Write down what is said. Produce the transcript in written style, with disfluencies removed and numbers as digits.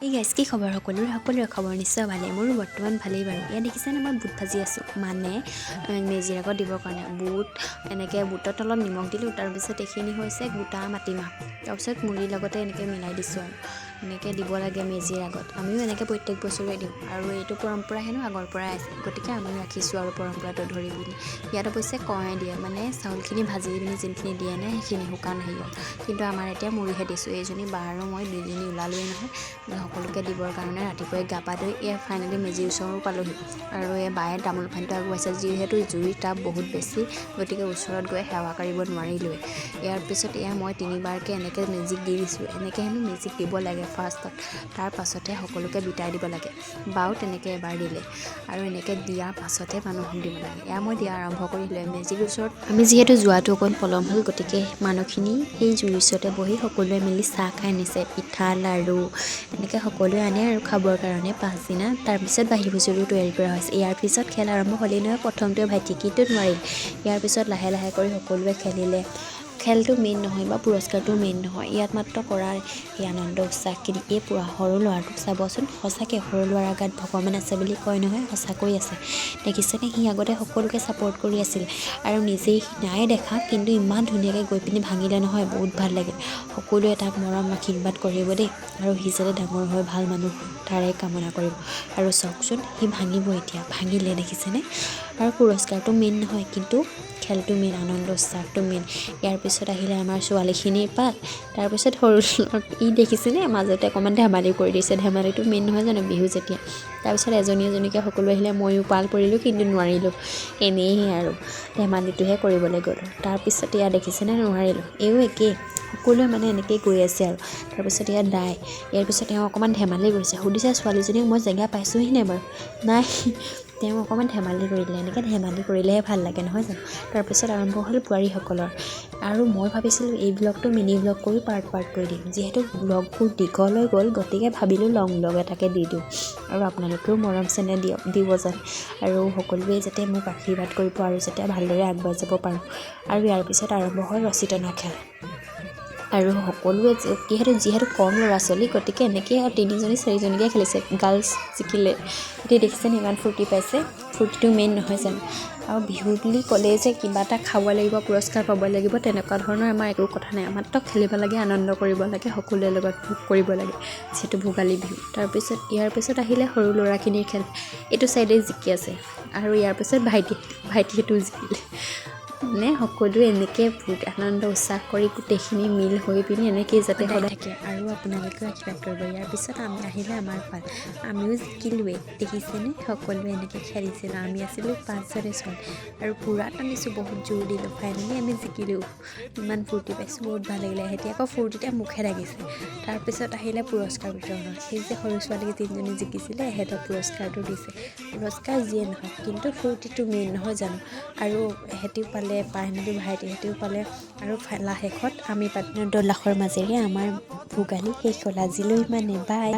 এই গাইজ কি খবৰ সকলোৰে খবৰ নিশ্চয় ভালে মোৰো বৰ্তমান ভালেই বাৰু। ইয়াত দেখিছেনে মই বুট ভাজি আছোঁ মানে মেজিৰ আগত দিবৰ কাৰণে বুট এনেকৈ বুটৰ তলত নিমখ দিলোঁ। তাৰপিছত এইখিনি হৈছে গোটা মাটিমাহ, তাৰপিছত মুড়িৰ লগতে এনেকৈ মিলাই দিছোঁ আৰু এনেকৈ দিব লাগে মেজিৰ আগত। আমিও এনেকৈ প্ৰত্যেক বছৰে দিওঁ আৰু এইটো পৰম্পৰা হেনো আগৰ পৰাই আছে, গতিকে আমিও ৰাখিছোঁ আৰু পৰম্পৰাটো ধৰি পিনি। ইয়াত অৱশ্যে কৰাই দিয়ে মানে চাউলখিনি ভাজি পিনি যোনখিনি দিয়ে নাই সেইখিনি শুকান হেৰিয়ত, কিন্তু আমাৰ এতিয়া মুড়িহে দিছোঁ। এইজনী বা আৰু মই দুইজনী ওলালোৱেই নহয় সকলোকে দিবৰ কাৰণে। ৰাতিপুৱাই গা পা ধুই এয়া ফাইনেলি মেজিৰ ওচৰো পালোহি আৰু এই বায়ে তামোল পাণটো আগুৱাইছে। যিহেতু জুইৰ তাপ বহুত বেছি, গতিকে ওচৰত গৈ সেৱা কৰিব নোৱাৰিলোৱে। ইয়াৰ পিছত এয়া মই তিনিবাৰকৈ এনেকৈ মেজিক দি দিছোঁ। এনেকৈ হেনো মেজিক দিব লাগে ফাৰ্ষ্টত, তাৰ পাছতহে সকলোকে বিতাই দিব লাগে। বাও তেনেকৈ এবাৰ দিলে আৰু এনেকৈ দিয়াৰ পাছতহে মানুহক দিব লাগে। এয়া মই দিয়া আৰম্ভ কৰিলোৱে মেজিৰ ওচৰত। আমি যিহেতু যোৱাটো অকণ পলম হ'ল, গতিকে মানুহখিনি সেই জুইৰ ওচৰতে বহি সকলোৱে মিলি চাহ খাই নিছে, পিঠা লাড়ু এনেকৈ সকলোৱে আনে আৰু খাবৰ কাৰণে পাছদিনা। তাৰপিছত বাঁহী বজোৱাটো তৈয়াৰী কৰা হৈছে। ইয়াৰ পিছত খেল আৰম্ভ হ'লেই নহয়। প্ৰথমটোৱে ভাইটি কিন্তু নোৱাৰিল। ইয়াৰ পিছত লাহে লাহে কৰি সকলোৱে খেলিলে। খেলটো মেইন নহয় বা পুৰস্কাৰটো মেইন নহয়, ইয়াত মাত্ৰ কৰাৰ এই আনন্দ উৎসাহখিনি। এই সৰু ল'ৰাটোক চাবচোন, সঁচাকৈ সৰু ল'ৰাৰ গাত ভগৱান আছে বুলি কয় নহয়, সঁচাকৈ আছে। দেখিছেনে সি আগতে সকলোকে ছাপোৰ্ট কৰি আছিল আৰু নিজেই সি নাই দেখা, কিন্তু ইমান ধুনীয়াকৈ গৈ পিনি ভাঙিলে নহয়, বহুত ভাল লাগিল। সকলোৱে তাক মৰম আশীৰ্বাদ কৰিব দেই, আৰু সি যাতে ডাঙৰ হৈ ভাল মানুহ হয় তাৰে কামনা কৰিব। আৰু চাওকচোন সি ভাঙিব এতিয়া, ভাঙিলে দেখিছেনে। আৰু পুৰস্কাৰটো মেইন নহয়, কিন্তু খেলটো মেইন, আনন্দ উৎসাহটো মেইন। ইয়াৰ পিছত আহিলে আমাৰ ছোৱালীখিনিৰ পাল। তাৰপিছত সৰু ই দেখিছেনে মাজতে অকণমান ধেমালি কৰি দিছে। ধেমালিটো মেইন নহয় জানো বিহু যেতিয়া। তাৰপিছত এজনী এজনীকৈ সকলো আহিলে, ময়ো পাল পৰিলোঁ কিন্তু নোৱাৰিলোঁ, এনেই আৰু ধেমালিটোহে কৰিবলৈ গ'লোঁ। তাৰপিছত ইয়াত দেখিছেনে নোৱাৰিলোঁ, এইও একেই, সকলোৱে মানে এনেকৈয়ে গৈ আছে আৰু। তাৰপিছত ইয়াত দাই, ইয়াৰ পিছত তেওঁ অকণমান ধেমালি কৰিছে। সুধিছে ছোৱালীজনীক মই জেগা পাইছোঁহি নে বাৰু, নাই তেওঁ অকণমান ধেমালি কৰিলে। এনেকৈ ধেমালি কৰিলেহে ভাল লাগে নহয় জানো। তাৰপিছত আৰম্ভ হ'ল বোৱাৰীসকলৰ। আৰু মই ভাবিছিলোঁ এই ব্লগটো মিনি ব্লগ কৰি পাৰ্ট কৰি দিম, যিহেতু ব্লগবোৰ দীঘল হৈ গ'ল, গতিকে ভাবিলোঁ লং ব্লগ এটাকে দি দিওঁ আৰু আপোনালোকেও মৰম চেনেহ দিব যেন, আৰু সকলোৱে যাতে মোক আশীৰ্বাদ কৰিব আৰু যাতে ভালদৰে আগুৱাই যাব পাৰোঁ। আৰু ইয়াৰ পিছত আৰম্ভ হ'ল ৰছী টনা খেল। আৰু সকলোৱে যিহেতু কম ল'ৰা ছোৱালী, গতিকে এনেকৈ আৰু 3জনী 4জনীকৈ খেলিছে। গাৰ্লছ জিকিলে, এতিয়া দেখিছেনে ইমান ফূৰ্তি পাইছে। ফূৰ্তিটো মেইন নহয় জানো। আৰু বিহু বুলি ক'লেই যে কিবা এটা খাব লাগিব, পুৰস্কাৰ পাব লাগিব, তেনেকুৱা ধৰণৰ আমাৰ একো কথা নাই। মাত্ৰ খেলিব লাগে, আনন্দ কৰিব লাগে, সকলোৰে লগত ভোগ কৰিব লাগে, যিহেতু ভোগালী বিহু। তাৰপিছত ইয়াৰ পিছত আহিলে সৰু ল'ৰাখিনিৰ খেল। এইটো ছাইডে জিকি আছে আৰু ইয়াৰ পিছত ভাইটিহঁতো জিকিলে। মানে সকলোৱে এনেকৈ আনন্দ উৎসাহ কৰি গোটেইখিনি মিল হৈ পিনি এনেকৈয়ে যাতে সদায় থাকে আৰু আপোনালোকেও আশীৰ্বাদ কৰিব। ইয়াৰ পিছত আহিলে আমাৰ পাল, আমিও জিকিলোৱেই। দেখিছেনে সকলোৱে এনেকৈ খেলিছিলোঁ, আমি আছিলোঁ 5জনী ছোৱালী আৰু পূৰা টানিছোঁ, বহুত জোৰ দিলোঁ। ফাইনেলি আমি জিকিলোঁ, ইমান ফূৰ্তি পাইছোঁ, বহুত ভাল লাগিলে। সিহঁতি আকৌ ফূৰ্তিতে মুখে লাগিছে। তাৰপিছত আহিলে পুৰস্কাৰ বিতৰণৰ। সেই যে সৰু ছোৱালী 3জনী জিকিছিলে, সিহঁতক পুৰস্কাৰটো দিছে। পুৰস্কাৰ যিয়ে নহওক, কিন্তু ফূৰ্তিটো মেইন নহয় জানো। আৰু সিহঁতিও পালে, পাই মেলি ভাইটিহঁতেও পালে, আৰু শেষত আমি পাতিলোঁ দৌল নামৰ মাজেৰে আমাৰ ভোগালী শেষ হ'ল। আজিলৈ ইমানে, বাই।